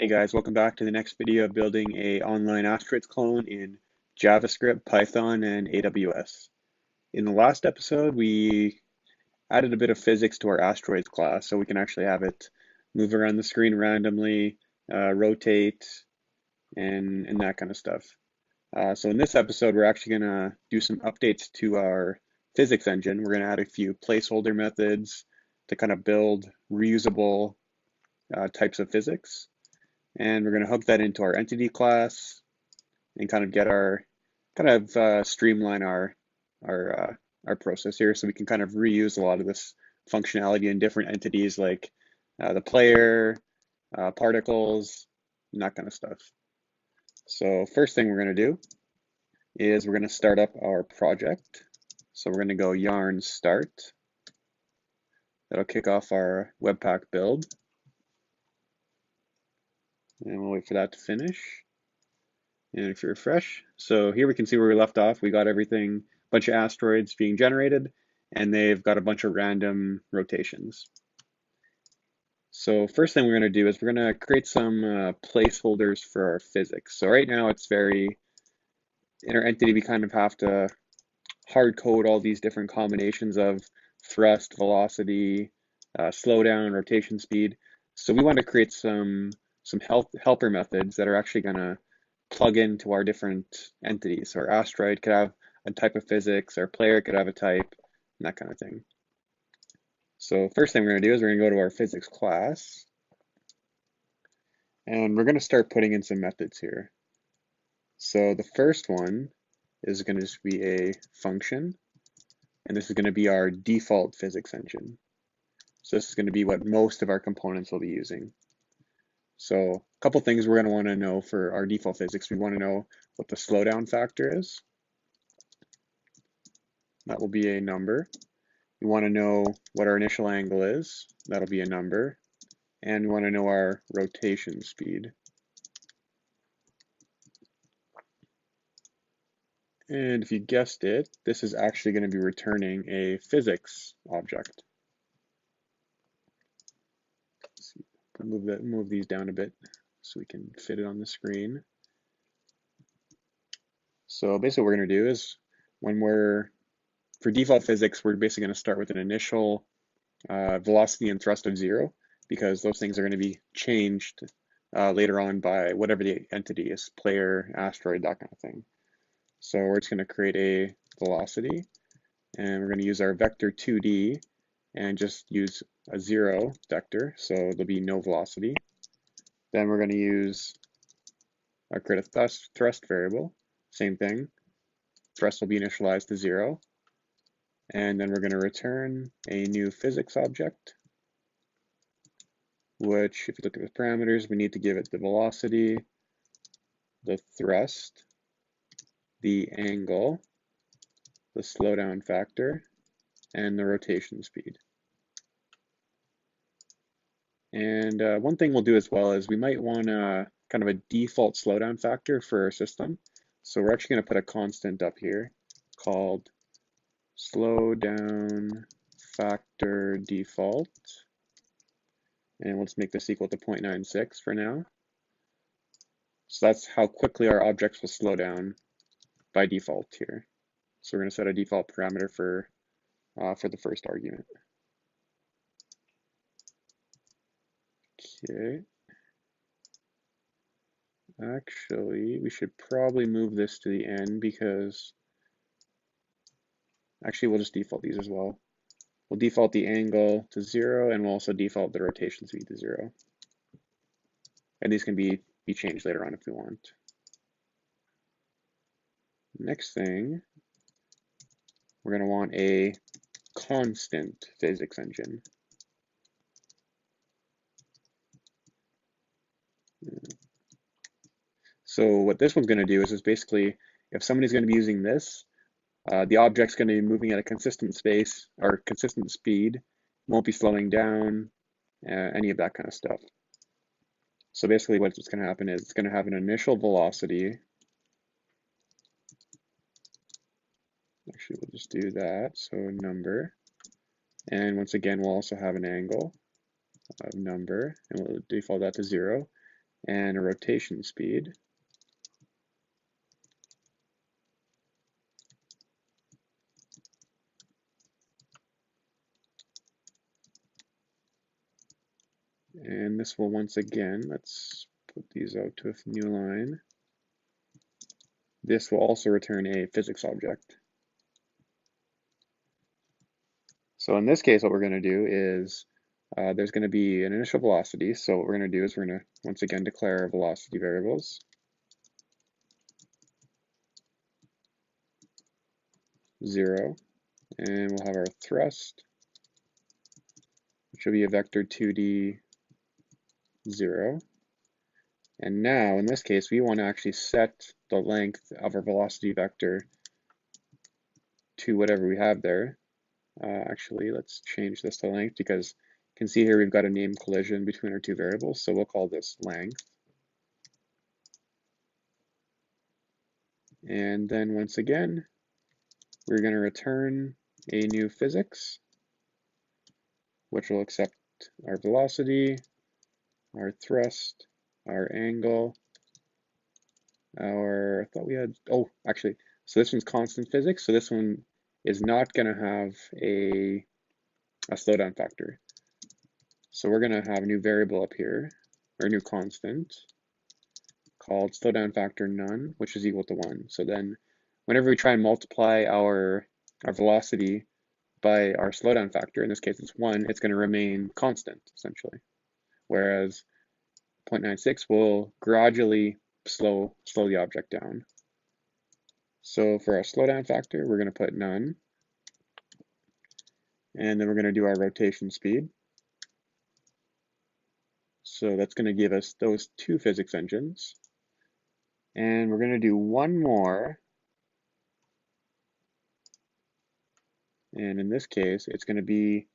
Hey guys, welcome back to the next video of building a online Asteroids clone in JavaScript, Python, and AWS. In the last episode, we added a bit of physics to our Asteroids class, so we can actually have it move around the screen randomly, rotate, and that kind of stuff. So in this episode, we're actually going to do some updates to our physics engine. We're going to add a few placeholder methods to kind of build reusable types of physics. And we're going to hook that into our entity class and kind of get our streamline our process here, so we can kind of reuse a lot of this functionality in different entities like the player, particles, and that kind of stuff. So first thing we're going to do is we're going to start up our project. So we're going to go yarn start. That'll kick off our Webpack build. And we'll wait for that to finish. And if you refresh, so here we can see where we left off. We got everything, a bunch of asteroids being generated, and they've got a bunch of random rotations. So first thing we're going to do is we're going to create some placeholders for our physics. So right now it's very, in our entity, we kind of have to hard code all these different combinations of thrust, velocity, slowdown, rotation speed. So we want to create some helper methods that are actually going to plug into our different entities. So our asteroid could have a type of physics, our player could have a type, and that kind of thing. So first thing we're going to do is we're going to go to our physics class, and we're going to start putting in some methods here. So the first one is going to just be a function, and this is going to be our default physics engine. So this is going to be what most of our components will be using. So a couple things we're going to want to know for our default physics. We want to know what the slowdown factor is. That will be a number. We want to know what our initial angle is. That'll be a number. And we want to know our rotation speed. And if you guessed it, this is actually going to be returning a physics object. Let's see. Move these down a bit so we can fit it on the screen. So basically what we're going to do is for default physics, we're basically going to start with an initial velocity and thrust of 0, because those things are going to be changed later on by whatever the entity is, player, asteroid, that kind of thing. So we're just going to create a velocity, and we're going to use our vector 2D and just use a 0 vector, so there'll be no velocity. Then we're going to create a thrust variable, same thing. Thrust will be initialized to 0. And then we're going to return a new physics object, which, if you look at the parameters, we need to give it the velocity, the thrust, the angle, the slowdown factor, and the rotation speed. And one thing we'll do as well is we might want kind of a default slowdown factor for our system. So we're actually going to put a constant up here called slowdown factor default. And we'll just make this equal to 0.96 for now. So that's how quickly our objects will slow down by default here. So we're going to set a default parameter for the first argument. Okay. Actually, we should probably move this to the end, because actually we'll just default these as well. We'll default the angle to 0, and we'll also default the rotation speed to 0. And these can be changed later on if we want. Next thing, we're going to want a constant physics engine. So what this one's going to do is basically, if somebody's going to be using this, the object's going to be moving at a consistent space or consistent speed, won't be slowing down, any of that kind of stuff. So basically what's going to happen is it's going to have an initial velocity. Actually, we'll just do that, so number. And once again, we'll also have an angle of number, and we'll default that to 0. and a rotation speed. And this will once again, let's put these out to a new line. This will also return a physics object. So in this case, what we're going to do is there's going to be an initial velocity. So what we're going to do is we're going to once again declare our velocity variables. 0, and we'll have our thrust, which will be a vector 2D 0. And now, in this case, we want to actually set the length of our velocity vector to whatever we have there. Actually, let's change this to length because you can see here we've got a name collision between our two variables. So we'll call this length. And then once again, we're going to return a new physics, which will accept our velocity, our thrust, our angle, I thought we had, oh, actually, so this one's constant physics. So this one is not going to have a slowdown factor. So we're going to have a new variable up here, or a new constant called slowdown factor none, which is equal to 1. So then whenever we try and multiply our velocity by our slowdown factor, in this case it's 1, it's going to remain constant, essentially. Whereas 0.96 will gradually slow the object down. So for our slowdown factor, we're going to put none. And then we're going to do our rotation speed. So that's going to give us those two physics engines. And we're going to do one more. And in this case, it's going to be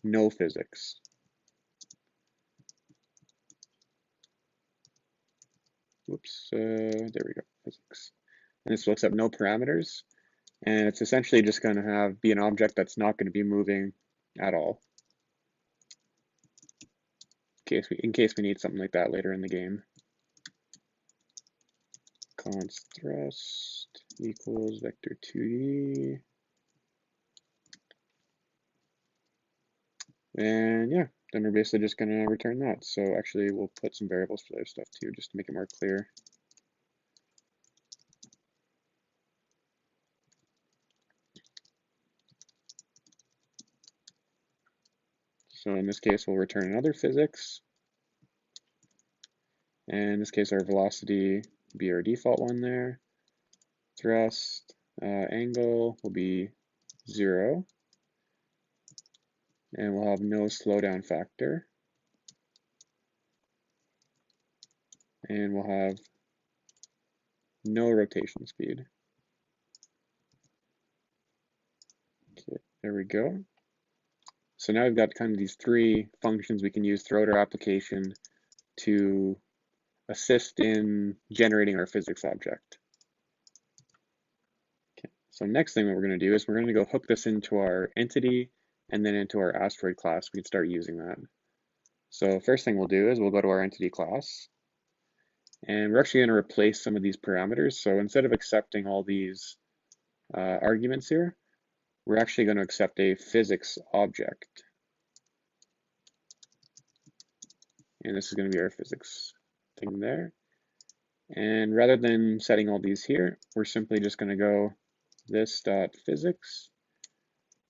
no physics. Whoops, there we go, physics. And this will accept no parameters. And it's essentially just going to be an object that's not going to be moving at all. In case we need something like that later in the game. Const thrust equals vector 2D. And yeah, then we're basically just going to return that. So actually, we'll put some variables for other stuff too, just to make it more clear. So in this case, we'll return another physics. And in this case, our velocity will be our default one there. Thrust, angle will be 0. And we'll have no slowdown factor. And we'll have no rotation speed. Okay, there we go. So now we've got kind of these three functions we can use throughout our application to assist in generating our physics object. Okay. So next thing that we're going to do is we're going to go hook this into our entity and then into our asteroid class. We can start using that. So first thing we'll do is we'll go to our entity class. And we're actually going to replace some of these parameters. So instead of accepting all these arguments here, we're actually going to accept a physics object. And this is going to be our physics thing there. And rather than setting all these here, we're simply just going to go this.physics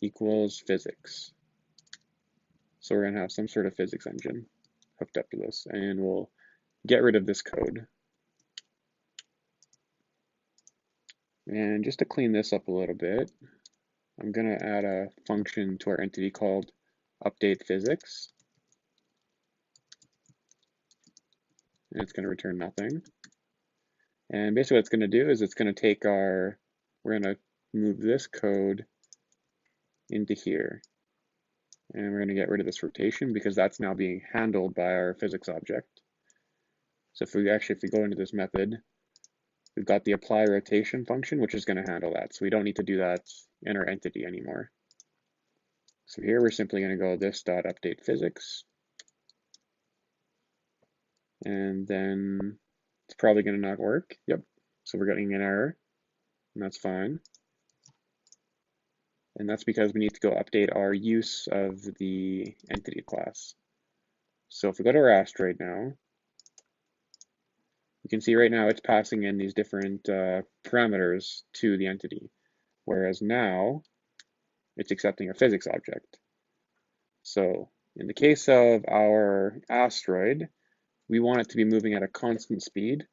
equals physics. So we're going to have some sort of physics engine hooked up to this, and we'll get rid of this code. And just to clean this up a little bit, I'm going to add a function to our entity called update physics. And it's going to return nothing. And basically what it's going to do is it's going to take we're going to move this code into here. And we're going to get rid of this rotation because that's now being handled by our physics object. So if we go into this method, we've got the apply rotation function, which is going to handle that. So we don't need to do that in our entity anymore. So here we're simply going to go this.update physics. and then it's probably going to not work. Yep. So we're getting an error, and that's fine. And that's because we need to go update our use of the entity class. So if we go to our asteroid now, you can see right now it's passing in these different parameters to the entity, whereas now it's accepting a physics object. So in the case of our asteroid, we want it to be moving at a constant speed.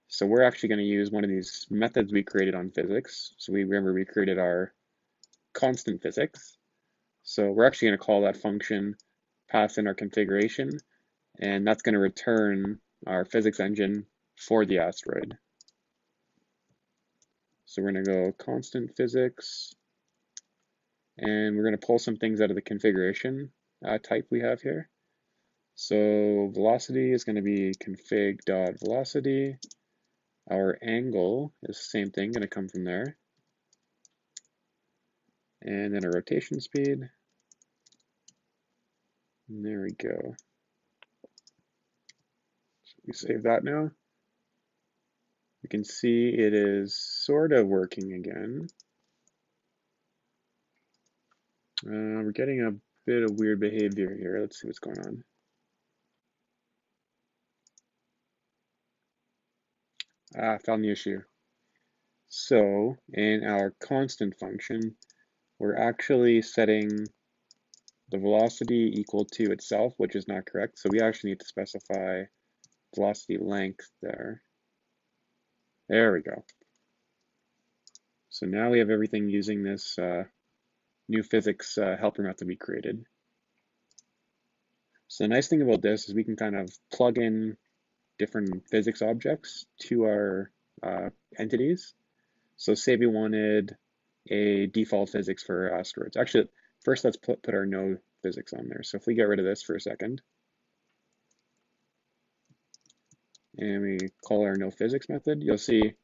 So we're actually going to use one of these methods we created on physics. So we remember we created our constant physics. So we're actually going to call that function, pass in our configuration, and that's going to return our physics engine for the asteroid. So we're going to go constant physics, and we're going to pull some things out of the configuration type we have here. So velocity is going to be config.velocity. Our angle is the same thing, going to come from there. And then a rotation speed. And there we go. So we save that now. You can see it is sort of working again. We're getting a bit of weird behavior here. Let's see what's going on. Found the issue. So in our constant function, we're actually setting the velocity equal to itself, which is not correct. So we actually need to specify velocity length there. There we go. So now we have everything using this new physics helper method we created. So the nice thing about this is we can kind of plug in different physics objects to our entities. So say we wanted a default physics for asteroids. Actually, first let's put our no physics on there. So if we get rid of this for a second, and we call our no physics method, you'll see,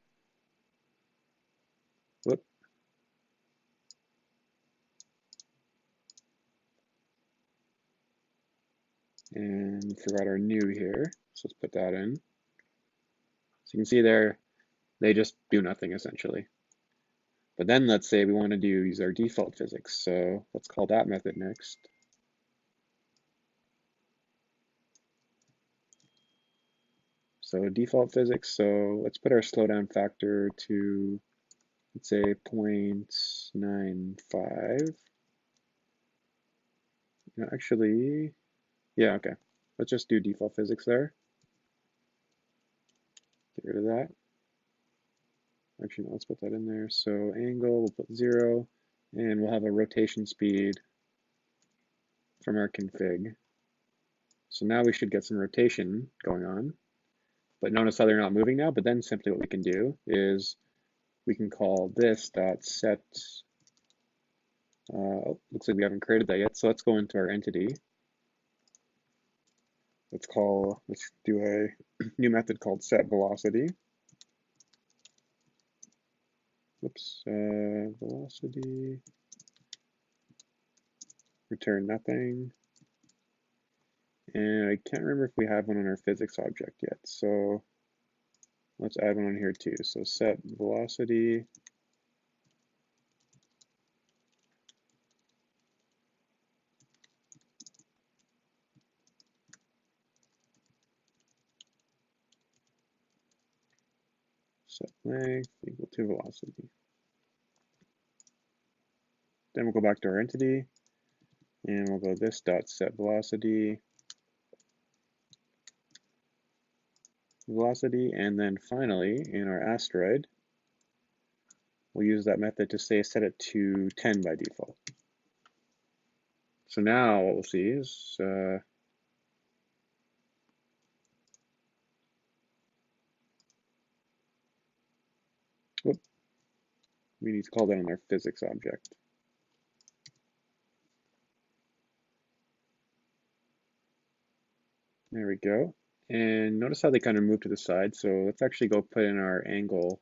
whoop, and forgot our new here. So let's put that in. So you can see there, they just do nothing essentially. But then let's say we want to use our default physics. So let's call that method next. So default physics, so let's put our slowdown factor to, let's say 0.95. No, actually, yeah, okay. Let's just do default physics there. Get rid of that. Actually, no, let's put that in there. So angle, we'll put 0, and we'll have a rotation speed from our config. So now we should get some rotation going on. But notice how they're not moving now, but then simply what we can do is we can call this dot set, looks like we haven't created that yet, so let's go into our entity. Let's do a new method called set velocity. Whoops, velocity, return nothing. And I can't remember if we have one on our physics object yet, so let's add one on here too. So set velocity, set length equal to velocity. Then we'll go back to our entity, and we'll go this dot set velocity, and then finally in our asteroid, we'll use that method to say set it to 10 by default. So now what we'll see is whoop, we need to call that on our physics object. There we go. And notice how they kind of move to the side. So let's actually go put in our angle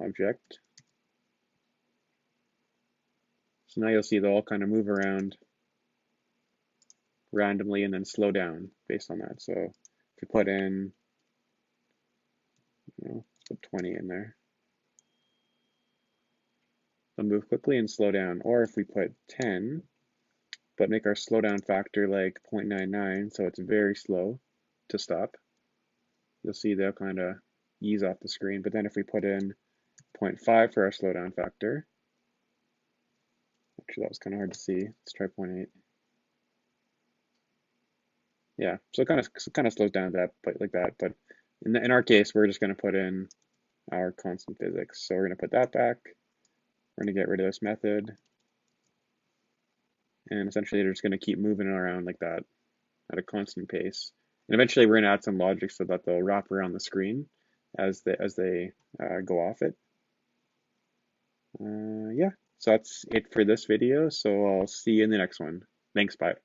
object. So now you'll see they'll all kind of move around randomly and then slow down based on that. So if we put in, put 20 in there, they'll move quickly and slow down. Or if we put 10, but make our slowdown factor like 0.99, so it's very slow to stop, you'll see they'll kind of ease off the screen. But then if we put in 0.5 for our slowdown factor, actually that was kind of hard to see. Let's try 0.8. Yeah, so it kind of slows down that, but like that. But in our case, we're just going to put in our constant physics. So we're going to put that back. We're going to get rid of this method. And essentially, they're just going to keep moving around like that at a constant pace. And eventually, we're going to add some logic so that they'll wrap around the screen as they go off it. Yeah, so that's it for this video. So I'll see you in the next one. Thanks, bye.